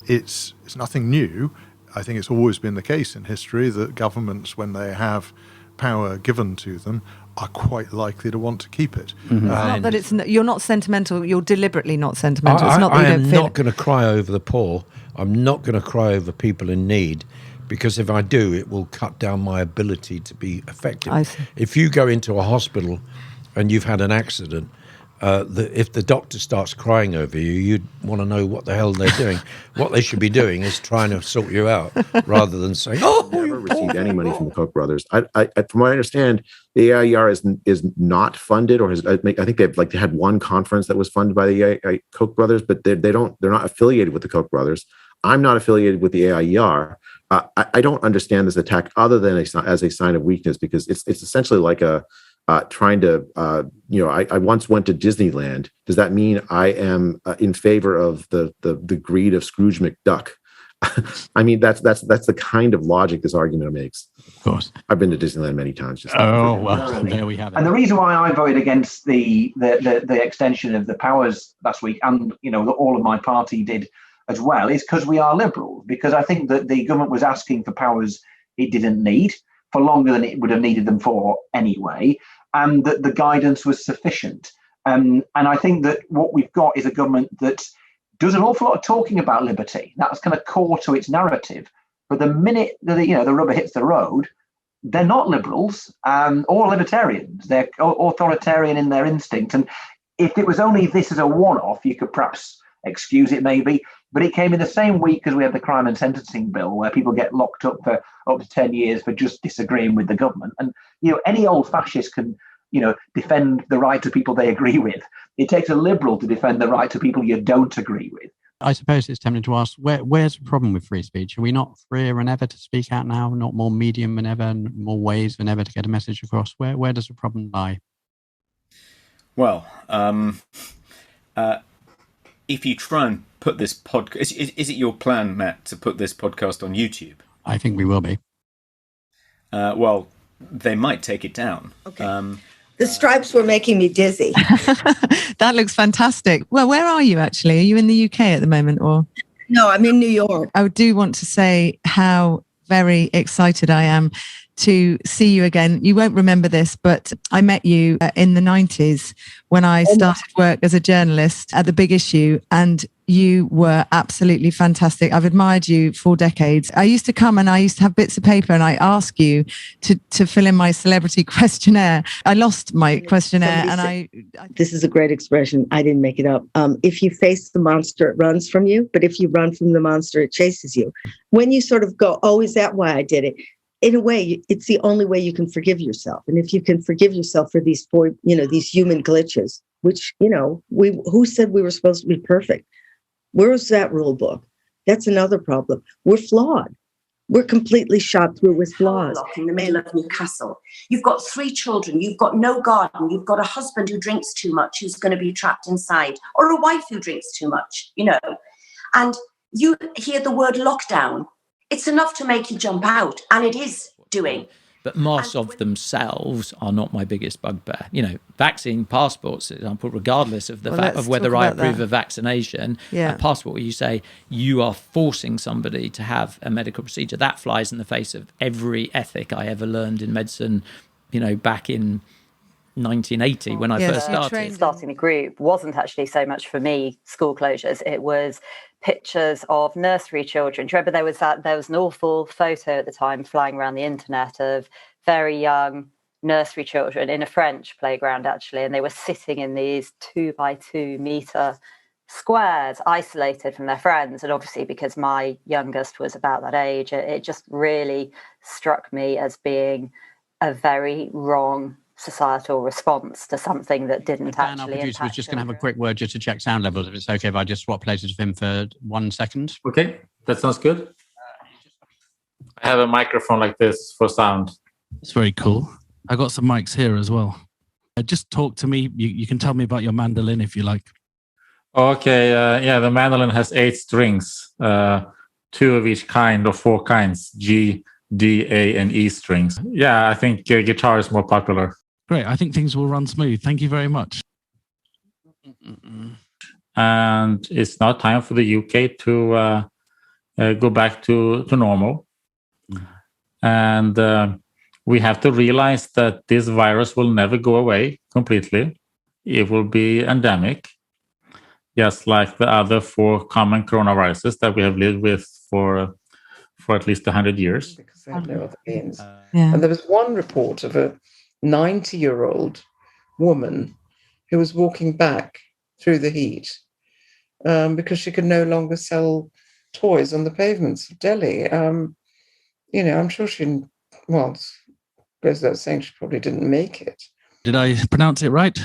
It's nothing new. I think it's always been the case in history that governments, when they have power given to them, are quite likely to want to keep it. Mm-hmm. Not that you're not sentimental. You're deliberately not sentimental. It's not that you don't feel. I'm not going to cry over the poor. I'm not going to cry over people in need, because if I do, it will cut down my ability to be effective. I see. If you go into a hospital and you've had an accident, if the doctor starts crying over you, you'd want to know what the hell they're doing. What they should be doing is trying to sort you out, rather than saying, "Oh, never received any money from the Koch brothers." From what I understand, the AIER is not funded, or has. I think they had one conference that was funded by the Koch brothers, but they're not affiliated with the Koch brothers. I'm not affiliated with the AIER. I don't understand this attack other than as a sign of weakness, because it's essentially like a trying to, I once went to Disneyland. Does that mean I am in favor of the greed of Scrooge McDuck? I mean, that's the kind of logic this argument makes. Of course. I've been to Disneyland many times. There we have it. And the reason why I voted against the extension of the powers last week, and all of my party did as well, is because we are liberal. Because I think that the government was asking for powers it didn't need for longer than it would have needed them for anyway, and that the guidance was sufficient. And I think that what we've got is a government that does an awful lot of talking about liberty. That's kind of core to its narrative. But the minute the rubber hits the road, they're not liberals or libertarians. They're authoritarian in their instinct. And if it was only this as a one-off, you could perhaps excuse it maybe. But it came in the same week as we had the crime and sentencing bill, where people get locked up for up to 10 years for just disagreeing with the government. And, any old fascist can, defend the right to people they agree with. It takes a liberal to defend the right to people you don't agree with. I suppose it's tempting to ask, where's the problem with free speech? Are we not freer than ever to speak out now? Not more medium than ever, and more ways than ever to get a message across? Where does the problem lie? Well, if you try and put this podcast, is it your plan, Matt, to put this podcast on YouTube? I think we will be. Well, they might take it down. Okay. The stripes were making me dizzy. That looks fantastic. Well, where are you actually? Are you in the UK at the moment, or? No, I'm in New York. I do want to say how very excited I am to see you again. You won't remember this, but I met you in the 90s when I started work as a journalist at The Big Issue, and you were absolutely fantastic. I've admired you for decades. I used to come and I used to have bits of paper and I ask you to fill in my celebrity questionnaire. I lost my questionnaire This is a great expression. I didn't make it up. If you face the monster, it runs from you. But if you run from the monster, it chases you. When you sort of go, oh, is that why I did it? In a way, it's the only way you can forgive yourself. And if you can forgive yourself for these these human glitches, which, who said we were supposed to be perfect? Where's that rule book? That's another problem. We're flawed. We're completely shot through with flaws. In the middle of Newcastle. You've got 3 children. You've got no garden. You've got a husband who drinks too much, who's going to be trapped inside, or a wife who drinks too much, And you hear the word lockdown. It's enough to make you jump out, and it is doing. But masks of themselves are not my biggest bugbear. Vaccine passports, for example, regardless of the fact of whether I approve of vaccination, a passport where you say you are forcing somebody to have a medical procedure, that flies in the face of every ethic I ever learned in medicine, back in 1980 when I first started. Starting the group wasn't actually so much for me school closures. It was pictures of nursery children. Do you remember there was an awful photo at the time flying around the internet of very young nursery children in a French playground, actually, and they were sitting in these 2x2 meter squares, isolated from their friends. And obviously, because my youngest was about that age, it just really struck me as being a very wrong societal response to something that didn't Dan, actually our producer, impact was just going to have a children. quick word just to check sound levels, if it's okay if I just swap places with him for 1 second. Okay, that sounds good. I have a microphone like this for sound. It's very cool. I got some mics here as well. Just talk to me. You can tell me about your mandolin if you like. Okay, the mandolin has 8 strings, 2 of each kind or 4 kinds, G, D, A, and E strings. Yeah, I think guitar is more popular. Great. I think things will run smooth. Thank you very much. And it's now time for the UK to go back to normal. And we have to realize that this virus will never go away completely. It will be endemic, just like the other 4 common coronaviruses that we have lived with for at least 100 years. Because they have no other means. Yeah. And there was one report of a 90-year-old woman who was walking back through the heat because she could no longer sell toys on the pavements of Delhi. I'm sure goes without saying, she probably didn't make it. Did I pronounce it right?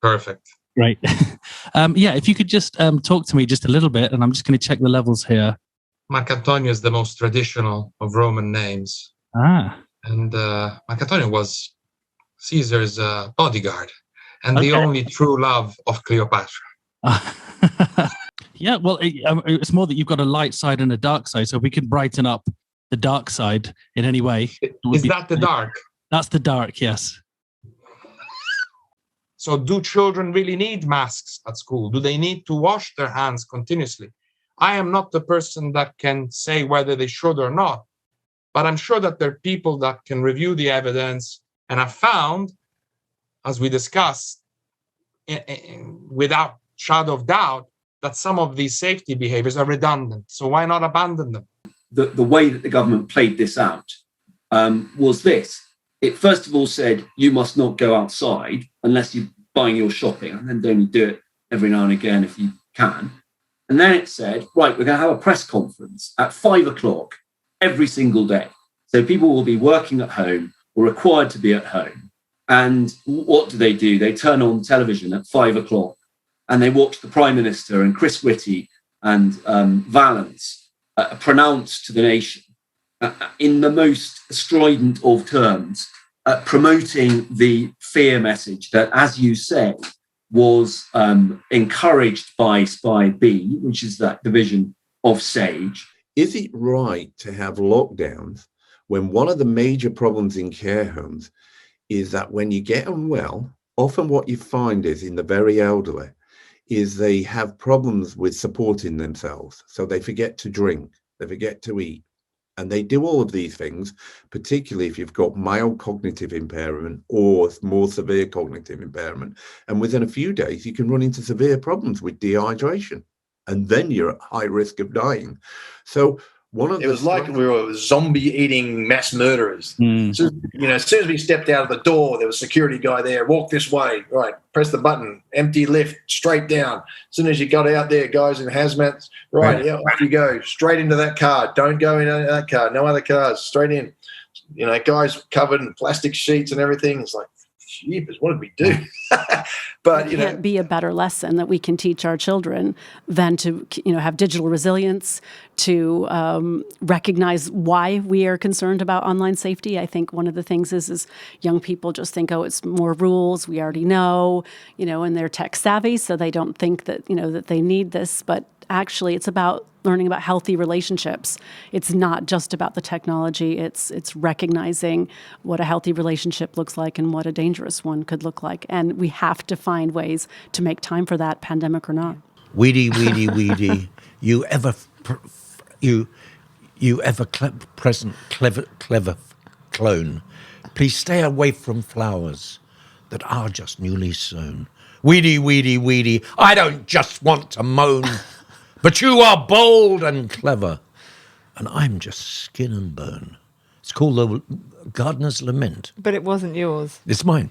Perfect. Great. If you could just talk to me just a little bit, and I'm just going to check the levels here. Marcantonio is the most traditional of Roman names. And Marcantonio was Caesar's bodyguard and the only true love of Cleopatra. Yeah, well, it's more that you've got a light side and a dark side, so if we can brighten up the dark side in any way. Is that the dark? That's the dark, yes. So do children really need masks at school? Do they need to wash their hands continuously? I am not the person that can say whether they should or not, but I'm sure that there are people that can review the evidence and have found, as we discussed, without shadow of doubt, that some of these safety behaviors are redundant. So why not abandon them? The way that the government played this out was this. It first of all said, you must not go outside unless you're buying your shopping, and then only do it every now and again if you can. And then it said, right, we're going to have a press conference at 5 o'clock every single day. So people will be working at home or required to be at home. And what do? They turn on television at 5 o'clock and they watch the Prime Minister and Chris Whitty and Valance pronounce to the nation in the most strident of terms, promoting the fear message that, as you say, was encouraged by Spy B, which is that division of SAGE. Is it right to have lockdowns when one of the major problems in care homes is that when you get unwell, often what you find is in the very elderly is they have problems with supporting themselves. So they forget to drink, they forget to eat. And they do all of these things, particularly if you've got mild cognitive impairment or more severe cognitive impairment. And within a few days, you can run into severe problems with dehydration. And then you're at high risk of dying. So it was like we were zombie-eating mass murderers. So, as soon as we stepped out of the door, there was a security guy there. Walk this way, right? Press the button. Empty lift, straight down. As soon as you got out there, guys in hazmats, right? Yeah, off you go, straight into that car. Don't go in that car. No other cars. Straight in. Guys covered in plastic sheets and everything. It's like, jeepers, what did we do? But it can't be a better lesson that we can teach our children than to have digital resilience, to recognize why we are concerned about online safety. I think one of the things is young people just think, oh, it's more rules, we already know, and they're tech savvy, so they don't think that that they need this. But actually, it's about learning about healthy relationships. It's not just about the technology. It's recognizing what a healthy relationship looks like and what a dangerous one could look like. And we have to find ways to make time for that, pandemic or not. Weedy, you ever present clever clone, please stay away from flowers that are just newly sown. Weedy, I don't just want to moan. But you are bold and clever, and I'm just skin and bone. It's called the Gardener's Lament. But it wasn't yours. It's mine.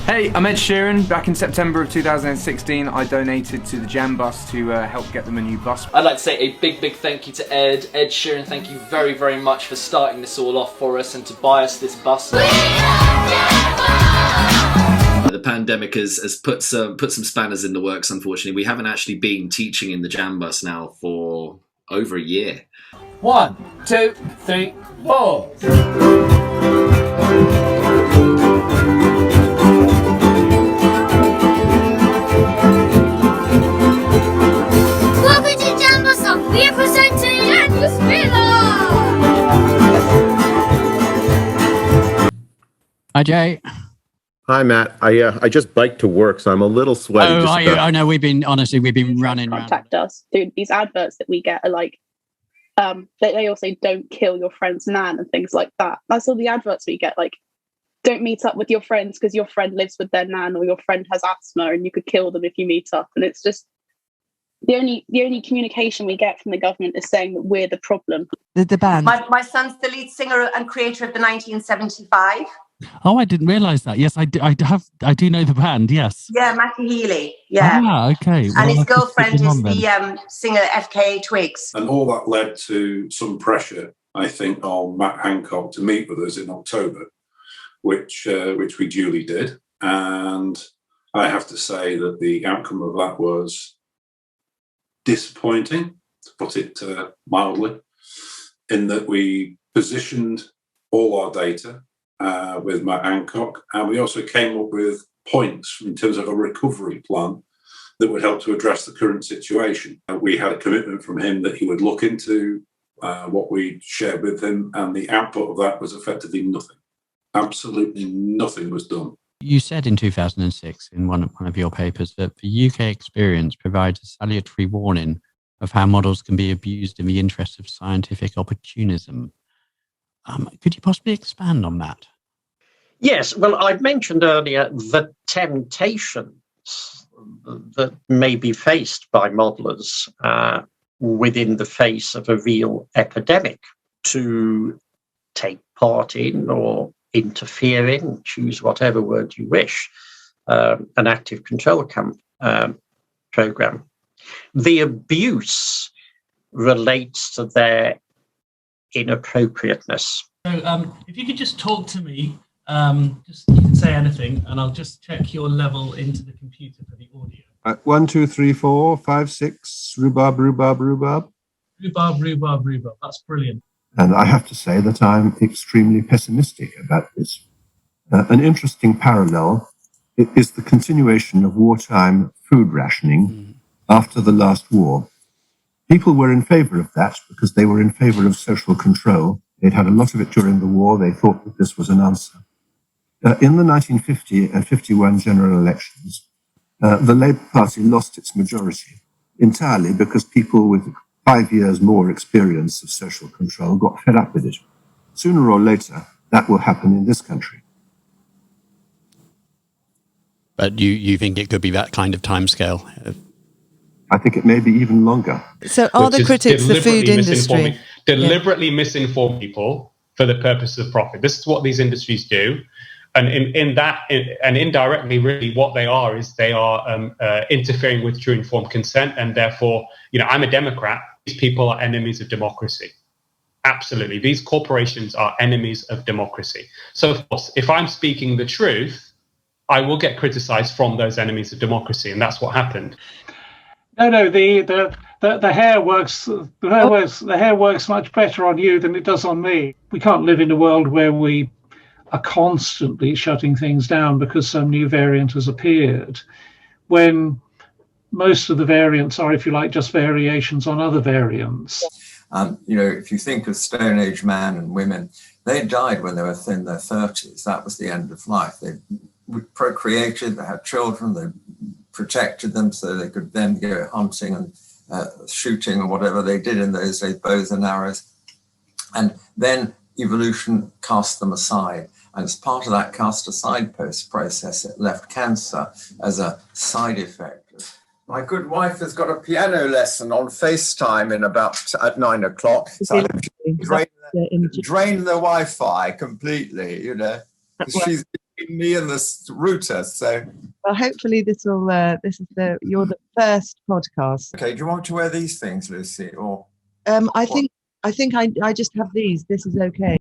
Hey, I'm Ed Sheeran. Back in September of 2016, I donated to the Jam Bus to help get them a new bus. I'd like to say a big thank you to Ed Sheeran. Thank you very, very much for starting this all off for us and to buy us this bus. The pandemic has put some spanners in the works, unfortunately. We haven't actually been teaching in the Jam Bus now for over a year. 1, 2, 3, 4. Welcome to Jam Bus. We are presenting Endless Thriller. Hi, Jay. Hi, Matt. I just biked to work, so I'm a little sweaty. I know. We've been running around. Contact us. Dude, these adverts that we get are like, they also don't kill your friend's nan and things like that. That's all the adverts we get. Like, don't meet up with your friends because your friend lives with their nan, or your friend has asthma and you could kill them if you meet up. And it's just the only communication we get from the government is saying that we're the problem. The band. My son's the lead singer and creator of the 1975. Oh, I didn't realise that. Yes, I do know the band. Yes. Yeah, Matty Healy. Yeah. Ah, okay. And his girlfriend is the singer FKA Twigs. And all that led to some pressure, I think, on Matt Hancock to meet with us in October, which we duly did. And I have to say that the outcome of that was disappointing, to put it mildly, in that we positioned all our data with Matt Hancock, and we also came up with points in terms of a recovery plan that would help to address the current situation. We had a commitment from him that he would look into what we shared with him, and the output of that was effectively nothing. Absolutely nothing was done. You said in 2006 in one of your papers that the UK experience provides a salutary warning of how models can be abused in the interest of scientific opportunism. Could you possibly expand on that? Yes, well, I mentioned earlier the temptations that may be faced by modelers within the face of a real epidemic to take part in or interfere in, choose whatever word you wish, an active control program. The abuse relates to their inappropriateness. So if you could just talk to me, just you can say anything, and I'll just check your level into the computer for the audio. 1, 2, 3, 4, 5, 6. Rhubarb. Rhubarb. That's brilliant. And I have to say that I'm extremely pessimistic about this. An interesting parallel is the continuation of wartime food rationing after the last war. People were in favor of that because they were in favor of social control. They'd had a lot of it during the war. They thought that this was an answer. In the 1950 and 51 general elections, the Labour Party lost its majority entirely because people with 5 years more experience of social control got fed up with it. Sooner or later, that will happen in this country. But you think it could be that kind of timescale? I think it may be even longer. So are the critics the food industry? Deliberately misinform people for the purpose of profit. This is what these industries do. And and indirectly, really, what they are is they are interfering with true informed consent. And therefore, I'm a Democrat. These people are enemies of democracy. Absolutely. These corporations are enemies of democracy. So, of course, if I'm speaking the truth, I will get criticized from those enemies of democracy. And that's what happened. No, the hair works. The hair works much better on you than it does on me. We can't live in a world where we are constantly shutting things down because some new variant has appeared, when most of the variants are, if you like, just variations on other variants. If you think of Stone Age man and women, they died when they were in their 30s. That was the end of life. They procreated, they had children, they protected them so they could then go hunting and shooting or whatever they did in those days, bows and arrows. And then evolution cast them aside. And as part of that cast aside process, it left cancer as a side effect. My good wife has got a piano lesson on FaceTime at 9 o'clock. So drain the Wi-Fi completely, She's between me and the router. So well, hopefully you're the first podcast. Okay, do you want to wear these things, Lucy? Or I think I just have these. This is okay.